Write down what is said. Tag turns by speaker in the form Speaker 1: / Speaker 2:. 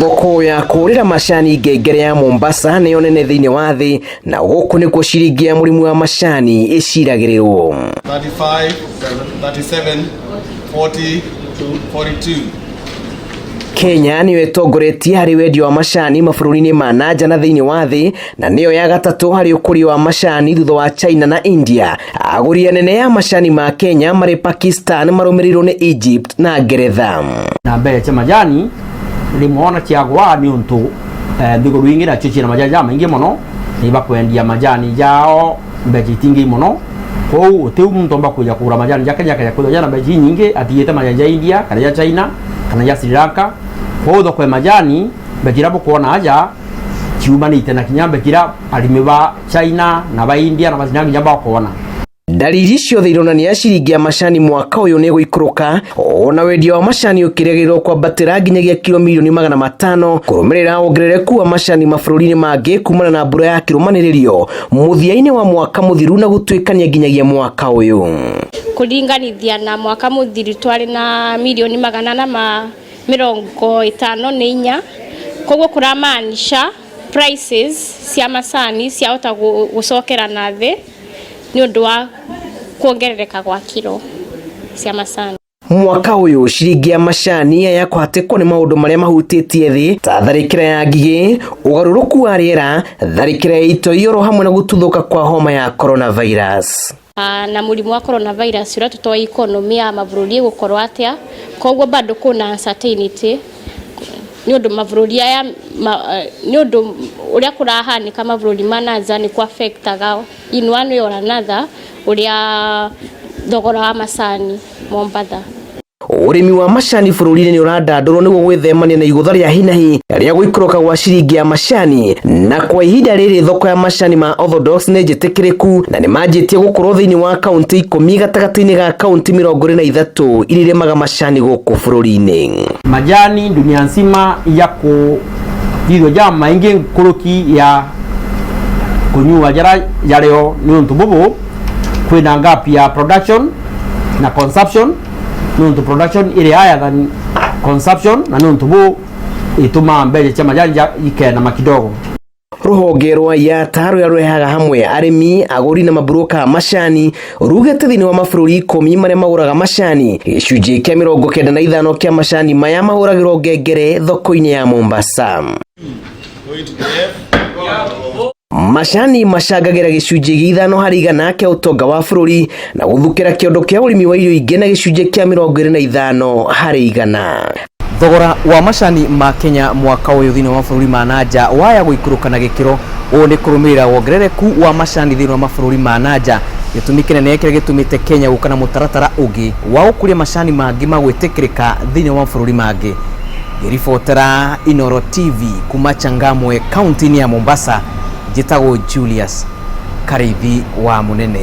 Speaker 1: Thoko ya kũrĩra macani ngengere ya Mombasa nĩyo nene thĩinĩ wa thĩ, na gũkũ nĩkuo ciringi ya mũrĩmi wa macani ĩciragĩrĩrwo.
Speaker 2: 35, 37, 40 to 42.
Speaker 1: Kenya nĩyo ĩtongoretie harĩ wendia wa macani mabũrũri-inĩ ma nanja na thĩinĩ wa thĩ, na nĩyo ya gatatũ harĩ ũkũria wa macani thutha wa China na India. Agũri anene ya macani ma Kenya marĩ Pakistan marũmĩrĩirwo nĩ Egypt na Ngeretha.
Speaker 3: Na mbere cha majani limuona kiagwa ni untu thiguru ingi na chichi na majani ya maingi muno ni bakwendia majani yao mbeji tingi muno kou utiu muntu mba kuja kugura majani yake kuja na mbeji nyingi atiyete majani ya India kana ya China kana ya Sri Lanka kou thoko ya majani mbeji rabo kuona aja kiumanite na kinyambe kira arimi ba China na ba India na majani nyamba kuona.
Speaker 1: Dalili ciothe ironania ciringi ya macani mwaka uyu ni guikũrũka, ona wendia wa macani ũkĩrĩgĩrĩrwo kwambatĩra nginyagia kilo milioni 500 kũrũmĩrĩra wongerereku wa macani mabũrũri-inĩ mangĩ kumana na mbura ya kĩrũmanĩrĩrio mũthia-inĩ wa mwaka mũthiru na gũtuĩkania nginyagia mwaka ũyũ.
Speaker 4: Kũringanithia na mwaka mũthiru twarĩ na milioni 454, koguo kũramaanisha prices cia macani ciahota gũcokera na thĩ ni ũndũ wa kuongerereka kwa kilo cia macani.
Speaker 1: Mwaka uyu ciringi ya macani yakwatekwo ni maundu maria mahutĩtie thĩ ta tharĩkĩra ya ngigĩ, ũgarũrũku wa rĩera, tharĩkĩra ya itoiyoro hamwe na gũtuthũka kwa homa ya coronavirus.
Speaker 4: Na mũrimũ wa coronavirus ũrĩa tũtoĩ economy ya mabũrũri gũkorwo atĩa, koguo bado kuna uncertainty ni ũndũ mabũrũri aya ni ũndũ ũrĩa kũrahanĩka mabũrũri manaja ni ku affectaga in one way or another ũrĩa thogora wa macani Mombasa.
Speaker 1: Ũrĩmi wa macani bũrũri-inĩ nĩ ũrandandũrwo nĩguo gwĩthemania na igũtha rĩa hinahi rĩa gũikũrũka gwa ciringi ya macani, na kwa ihinda rĩrĩ thoko ya macani ma Orthodox nĩ njĩtĩkĩrĩku na nĩ manjĩtie gũkorwo thĩinĩ wa kaunti 10 gatagatĩ-inĩ ga kaunti 23 iria irĩmaga macani gũkũ bũrũri-inĩ.
Speaker 3: Majani dunia nzima yako hizo jama maingi kuruki ya kunyua jara yareo ni untu bubu kwina ngapi ya production na consumption ni untu production ile higher than consumption na ni untu bu ituma mbele cha majani ike na makidogo.
Speaker 1: Rũhonge rwa IATA rũrĩa rũrehaga hamwe arĩmi, agũri na mabroka macani rugĩte thĩinĩ wa mabũrũri 10 marĩa magũraga macani, gĩcunjĩ kĩa 95 kĩa macani maya mahũragĩrwo ngengere thoko-inĩ ya Mombasa. Macani macangagĩra gĩcunjĩ gĩa 5 harĩ 100 kĩa ũtonga wa bũrũri na gũthukĩra kĩondo kĩa ũrĩmi wa irio ingĩ na gĩcunjĩ kĩa 25 harĩ 100.
Speaker 5: Thogora wa macani ma Kenya mwaka ũyũ thĩinĩ wa mabũrũri ma nanja waya gũikũrũka na gĩkĩro ũũ nĩ kũrũmĩrĩra wongerereku wa macani thĩinĩ wa mabũrũri ma nanja. Gĩtũmi kĩnene kĩrĩa gĩtũmĩte Kenya gũka na mũtaratara ũngĩ wa gũkũria macani mangĩ magwĩtĩkĩrĩka thĩinĩ wa mabũrũri mangĩ. Ribotera Inooro TV kuma Changamwe kaunti-inĩ ya Mombasa, njĩtagwo Julius Kareithi wa Munene.